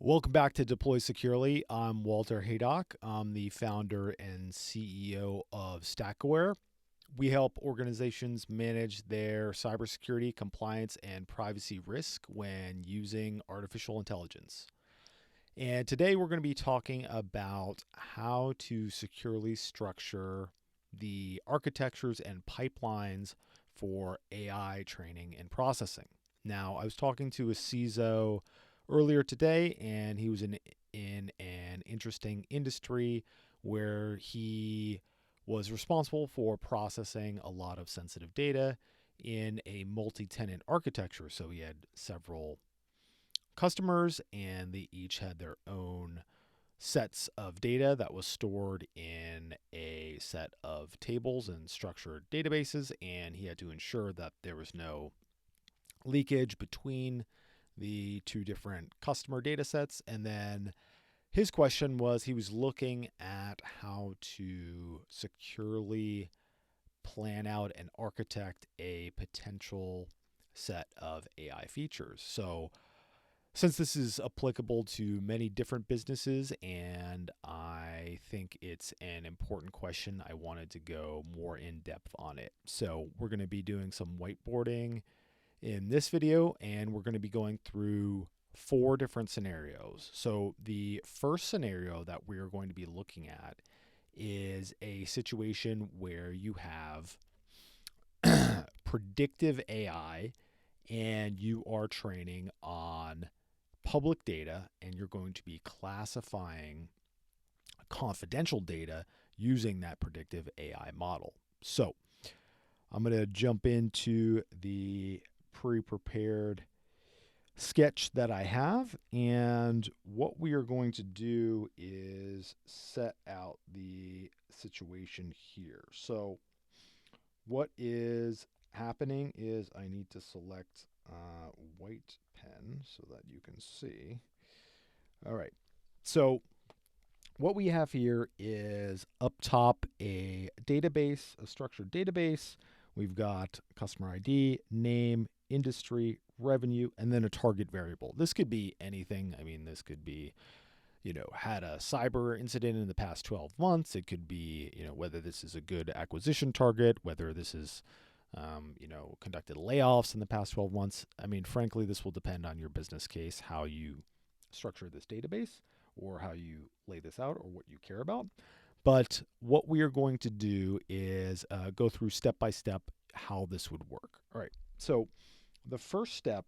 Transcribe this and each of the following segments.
Welcome back to Deploy Securely. I'm Walter Haydock. I'm the founder and CEO of StackAware. We help organizations manage their cybersecurity, compliance, and privacy risk when using artificial intelligence. And today we're going to be talking about how to securely structure the architectures and pipelines for AI training and processing. Now, I was talking to a CISO earlier today, and he was in an interesting industry where he was responsible for processing a lot of sensitive data in a multi-tenant architecture. So he had several customers, and they each had their own sets of data that was stored in a set of tables and structured databases, and he had to ensure that there was no leakage between the two different customer data sets. And then his question was, he was looking at how to securely plan out and architect a potential set of AI features. So since this is applicable to many different businesses and I think it's an important question, I wanted to go more in depth on it. So we're going to be doing some whiteboarding in this video, and we're going to be going through four different scenarios. So the first scenario that we're going to be looking at is a situation where you have predictive AI and you are training on public data, and you're going to be classifying confidential data using that predictive AI model. So I'm going to jump into the pre-prepared sketch that I have, and what we are going to do is set out the situation here. So what is happening is I need to select white pen so that you can see. All right. So what we have here is up top a database, a structured database. We've got customer ID, name, industry, revenue, and then a target variable. This could be anything. I mean, this could be, had a cyber incident in the past 12 months. It could be, whether this is a good acquisition target, whether this is, conducted layoffs in the past 12 months. I mean, frankly, this will depend on your business case, how you structure this database or how you lay this out or what you care about. But what we are going to do is go through step by step how this would work. All right. So the first step,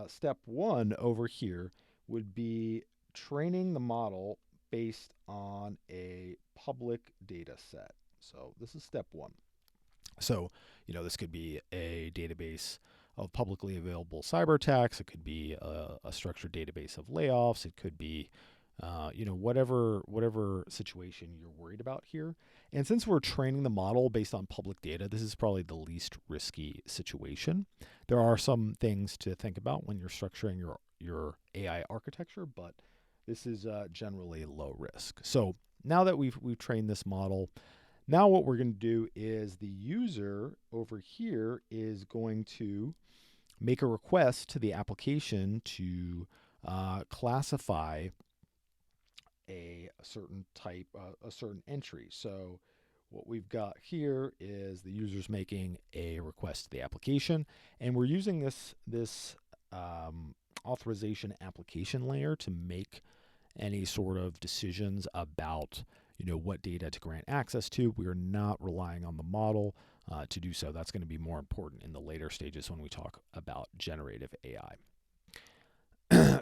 step one over here, would be training the model based on a public data set. So this is step one. So, this could be a database of publicly available cyber attacks. It could be a structured database of layoffs. It could be, whatever situation you're worried about here. And since we're training the model based on public data, this is probably the least risky situation. There are some things to think about when you're structuring your AI architecture, but this is generally low risk. So now that we've trained this model, now what we're going to do is the user over here is going to make a request to the application to classify a certain type, a certain entry. So what we've got here is the user's making a request to the application, and we're using this authorization application layer to make any sort of decisions about what data to grant access to. We are not relying on the model to do so. That's going to be more important in the later stages when we talk about generative AI.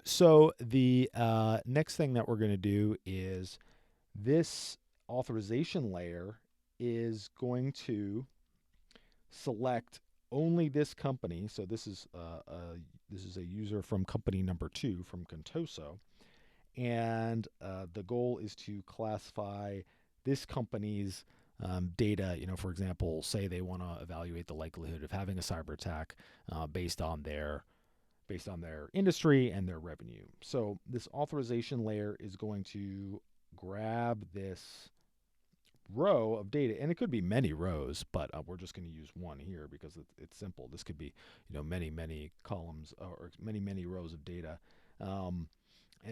So the next thing that we're going to do is this authorization layer is going to select only this company. So this is a user from company number 2 from Contoso, and the goal is to classify this company's data. For example, say they want to evaluate the likelihood of having a cyber attack based on their industry and their revenue. So this authorization layer is going to grab this row of data, and it could be many rows, but we're just going to use one here because it's simple. This could be many columns or many rows of data.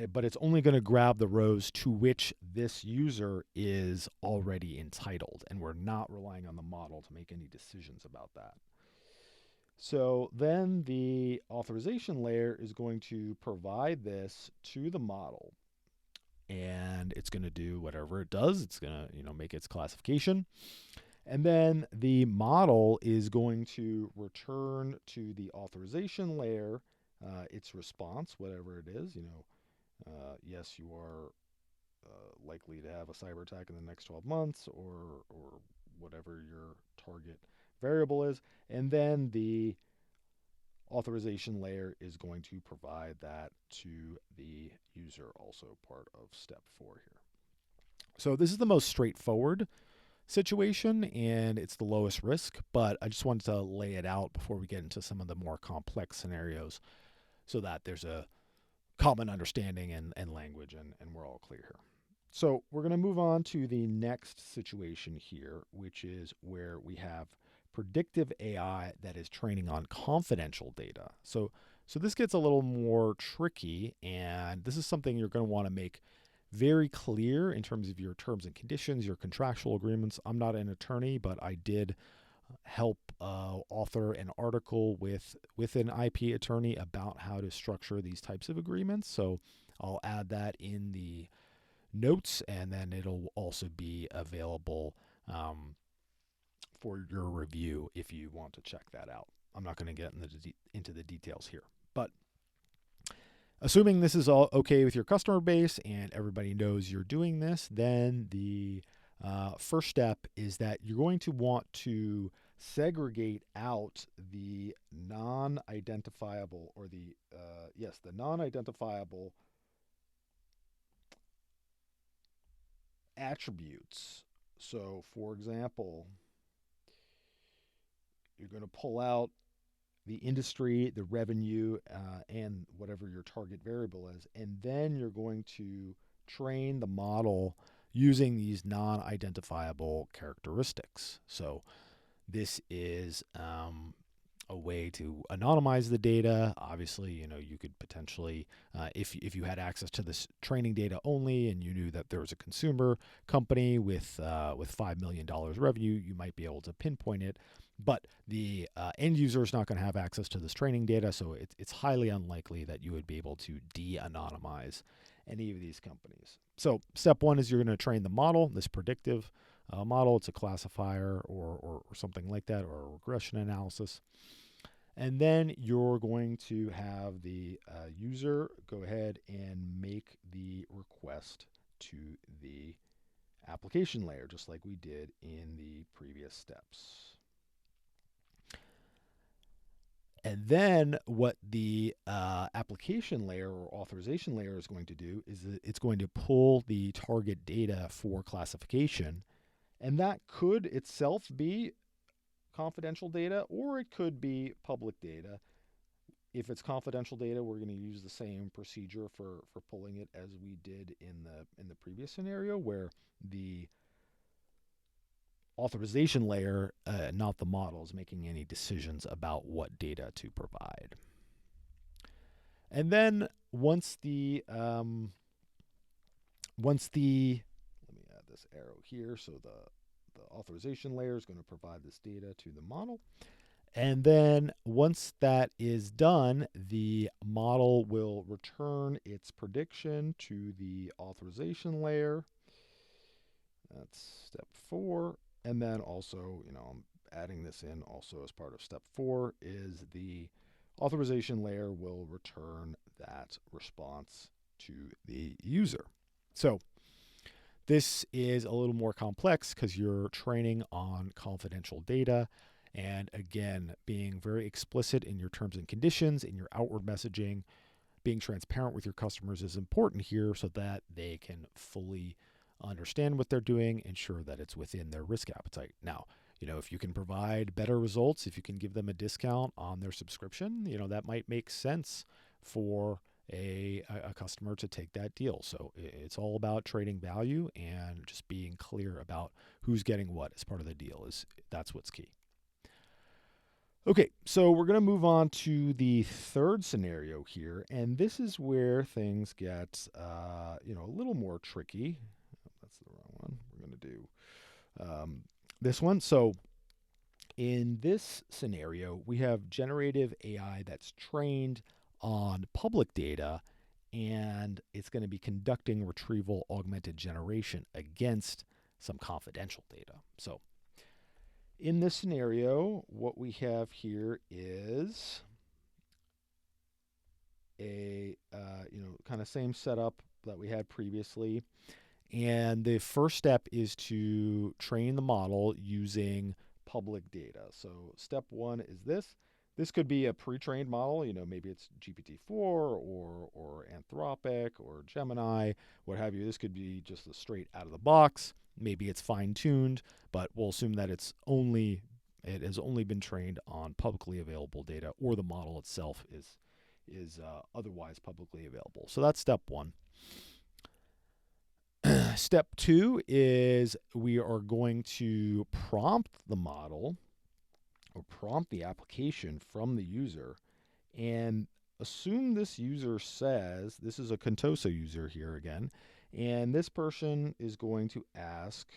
but it's only going to grab the rows to which this user is already entitled, and we're not relying on the model to make any decisions about that. So then the authorization layer is going to provide this to the model, and it's going to do whatever it does. It's going to, make its classification. And then the model is going to return to the authorization layer its response, whatever it is. Yes, you are likely to have a cyber attack in the next 12 months, or whatever your target variable is. And then the authorization layer is going to provide that to the user, also part of step 4 here. So this is the most straightforward situation, and it's the lowest risk, but I just wanted to lay it out before we get into some of the more complex scenarios so that there's a common understanding and language, and we're all clear here. So we're going to move on to the next situation here, which is where we have predictive AI that is training on confidential data. So this gets a little more tricky, and this is something you're going to want to make very clear in terms of your terms and conditions, your contractual agreements. I'm not an attorney, but I did help author an article with an IP attorney about how to structure these types of agreements. So I'll add that in the notes, and then it'll also be available for your review if you want to check that out. I'm not going to get into the details here, but assuming this is all okay with your customer base and everybody knows you're doing this, then the first step is that you're going to want to segregate out the non-identifiable, or the non-identifiable attributes. So, for example, you're going to pull out the industry, the revenue, and whatever your target variable is. And then you're going to train the model using these non-identifiable characteristics. So this is a way to anonymize the data. Obviously, you could potentially, if you had access to this training data only, and you knew that there was a consumer company with $5 million revenue, you might be able to pinpoint it. But the end user is not going to have access to this training data, so it's highly unlikely that you would be able to de-anonymize any of these companies. So step 1 is you're going to train the model, this predictive model. It's a classifier or something like that, or a regression analysis. And then you're going to have the user go ahead and make the request to the application layer, just like we did in the previous steps. And then what the application layer or authorization layer is going to do is it's going to pull the target data for classification. And that could itself be confidential data, or it could be public data. If it's confidential data, we're going to use the same procedure for pulling it as we did in the previous scenario, where the authorization layer, not the model, is making any decisions about what data to provide. And then once the let me add this arrow here, so the authorization layer is going to provide this data to the model. And then once that is done, the model will return its prediction to the authorization layer. That's step 4. And then also, I'm adding this in also as part of step 4, is the authorization layer will return that response to the user. So this is a little more complex because you're training on confidential data. And again, being very explicit in your terms and conditions, in your outward messaging, being transparent with your customers is important here so that they can fully understand what they're doing, ensure that it's within their risk appetite. Now, if you can provide better results, if you can give them a discount on their subscription, that might make sense for a customer to take that deal. So it's all about trading value and just being clear about who's getting what as part of the deal. That's what's key. Okay, so we're going to move on to the third scenario here, and this is where things get, a little more tricky. That's the wrong one. We're going to do this one. So in this scenario, we have generative AI that's trained on public data, and it's going to be conducting retrieval augmented generation against some confidential data. So in this scenario, what we have here is a kind of same setup that we had previously. And the first step is to train the model using public data. So step one is this. This could be a pre-trained model. Maybe it's GPT-4 or Anthropic or Gemini, what have you. This could be just a straight out of the box. Maybe it's fine-tuned, but we'll assume that it has only been trained on publicly available data, or the model itself is otherwise publicly available. So that's step one. Step two is we are going to prompt the model or prompt the application from the user, and assume this user says, this is a Contoso user here again, and this person is going to ask,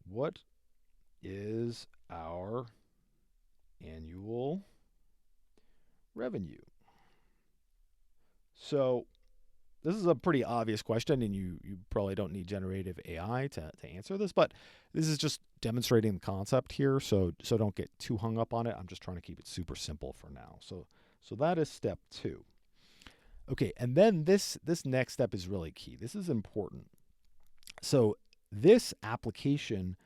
what is our annual revenue? So this is a pretty obvious question, and you probably don't need generative AI to answer this, but this is just demonstrating the concept here, so don't get too hung up on it. I'm just trying to keep it super simple for now. So that is step two. Okay, and then this next step is really key. This is important. So this application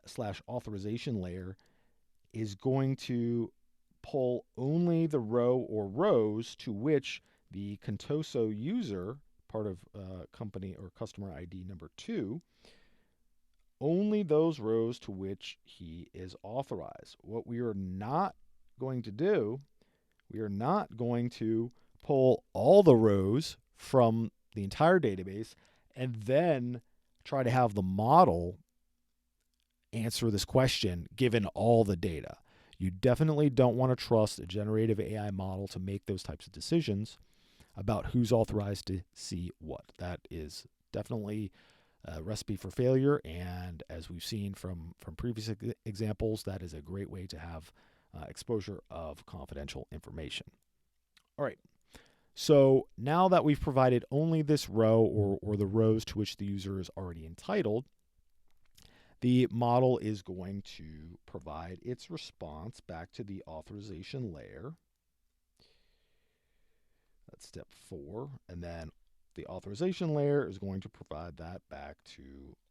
slash authorization layer is going to pull only the row or rows to which the Contoso user, part of company or customer ID number 2, only those rows to which he is authorized. What we are not going to do, we are not going to pull all the rows from the entire database and then try to have the model answer this question given all the data. You definitely don't want to trust a generative AI model to make those types of decisions about who's authorized to see what. That is definitely a recipe for failure, and as we've seen from previous examples, that is a great way to have exposure of confidential information. All right, so now that we've provided only this row or the rows to which the user is already entitled, the model is going to provide its response back to the authorization layer. That's step 4. And then the authorization layer is going to provide that back to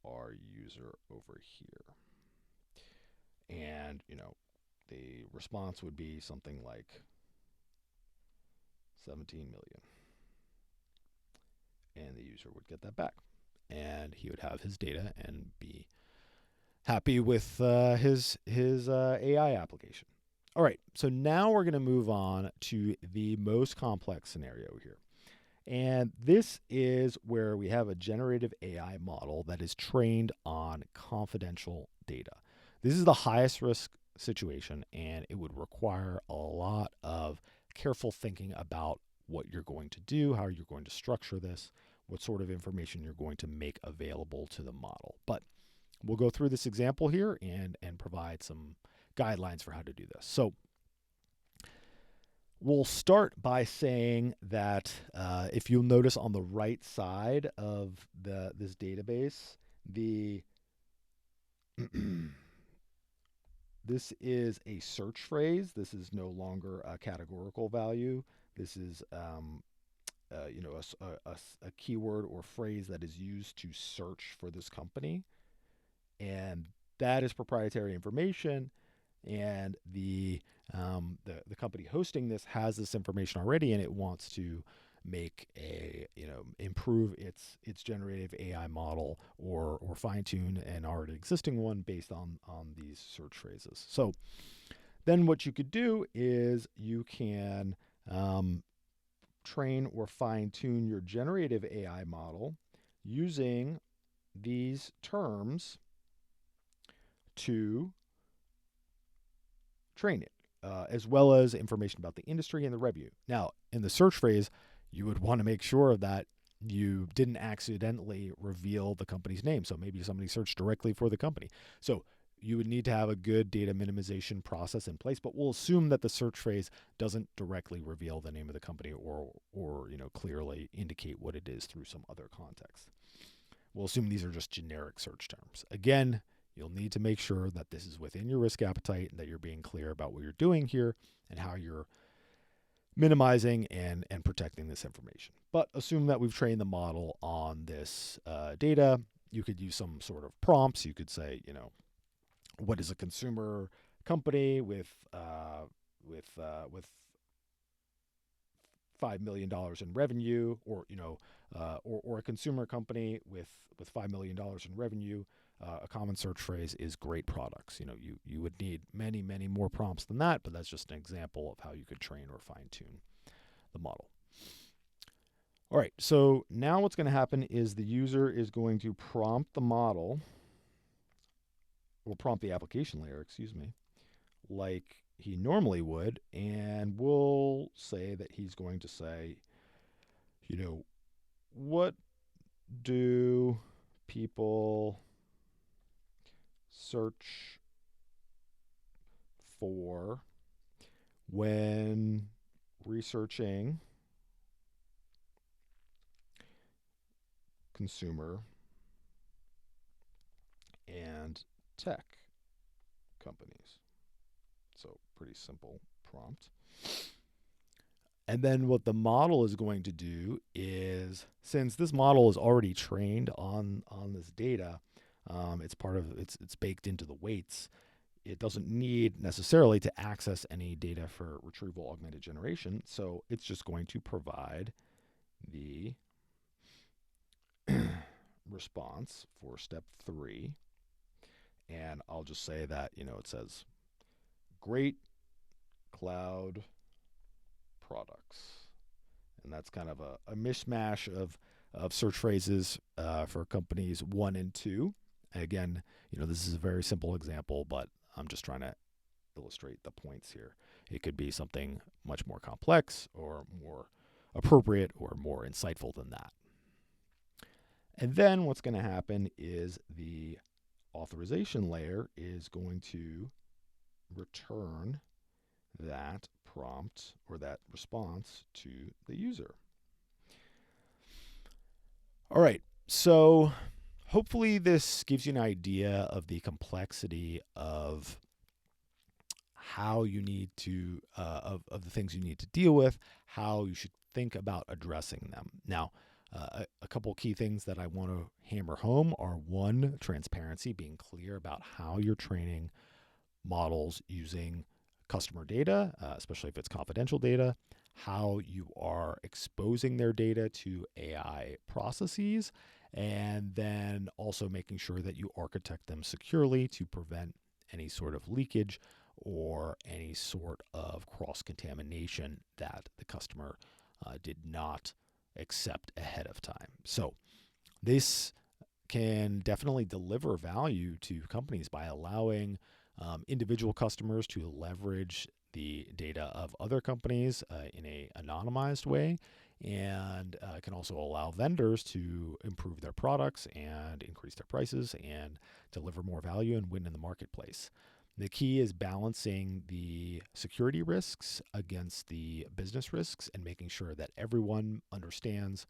our user over here. And, the response would be something like 17 million. And the user would get that back. And he would have his data and be happy with his AI application. All right, so now we're going to move on to the most complex scenario here. And this is where we have a generative AI model that is trained on confidential data. This is the highest risk situation, and it would require a lot of careful thinking about what you're going to do, how you're going to structure this, what sort of information you're going to make available to the model. But we'll go through this example here and provide some guidelines for how to do this. So we'll start by saying that if you'll notice on the right side of this database, this is a search phrase. This is no longer a categorical value. This is a keyword or phrase that is used to search for this company, and that is proprietary information. And the company hosting this has this information already, and it wants to make improve its generative AI model or fine tune an already existing one based on these search phrases. So then what you could do is you can train or fine tune your generative AI model using these terms to train it, as well as information about the industry and the revenue. Now, in the search phrase, you would want to make sure that you didn't accidentally reveal the company's name. So maybe somebody searched directly for the company. So you would need to have a good data minimization process in place, but we'll assume that the search phrase doesn't directly reveal the name of the company or clearly indicate what it is through some other context. We'll assume these are just generic search terms. Again, you'll need to make sure that this is within your risk appetite and that you're being clear about what you're doing here and how you're minimizing and protecting this information. But assume that we've trained the model on this data. You could use some sort of prompts. You could say, what is a consumer company with $5 million in revenue, or a consumer company with $5 million in revenue. A common search phrase is great products. You would need many, many more prompts than that, but that's just an example of how you could train or fine tune the model. All right, so now what's going to happen is the user is going to prompt the model, or prompt the application layer, like he normally would, and we'll say that he's going to say, what do people search for when researching consumer and tech companies? So pretty simple prompt. And then what the model is going to do is, since this model is already trained on this data, it's baked into the weights. It doesn't need necessarily to access any data for retrieval augmented generation. So it's just going to provide the response for step 3. And I'll just say that, it says great cloud products. And that's kind of a mishmash of search phrases for companies 1 and 2. And again, this is a very simple example, but I'm just trying to illustrate the points here. It could be something much more complex or more appropriate or more insightful than that. And then what's going to happen is the authorization layer is going to return that prompt or that response to the user. All right, so hopefully this gives you an idea of the complexity of how you need to, of the things you need to deal with, how you should think about addressing them. Now, a couple key things that I want to hammer home are: 1, transparency, being clear about how you're training models using customer data, especially if it's confidential data, how you are exposing their data to AI processes, and then also making sure that you architect them securely to prevent any sort of leakage or any sort of cross-contamination that the customer did not accept ahead of time. So this can definitely deliver value to companies by allowing individual customers to leverage the data of other companies in a anonymized way, and can also allow vendors to improve their products and increase their prices and deliver more value and win in the marketplace. The key is balancing the security risks against the business risks and making sure that everyone understands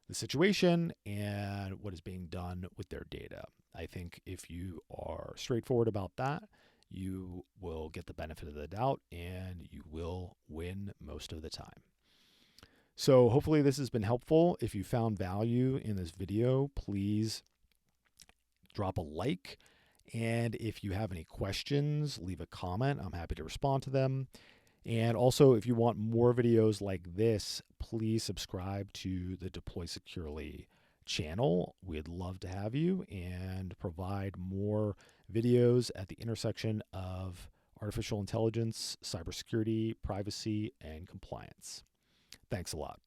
the situation and what is being done with their data. I think if you are straightforward about that, you will get the benefit of the doubt and you will win most of the time. So hopefully this has been helpful. If you found value in this video, please drop a like. And if you have any questions, leave a comment. I'm happy to respond to them. And also, if you want more videos like this, please subscribe to the Deploy Securely channel. We'd love to have you and provide more videos at the intersection of artificial intelligence, cybersecurity, privacy, and compliance. Thanks a lot.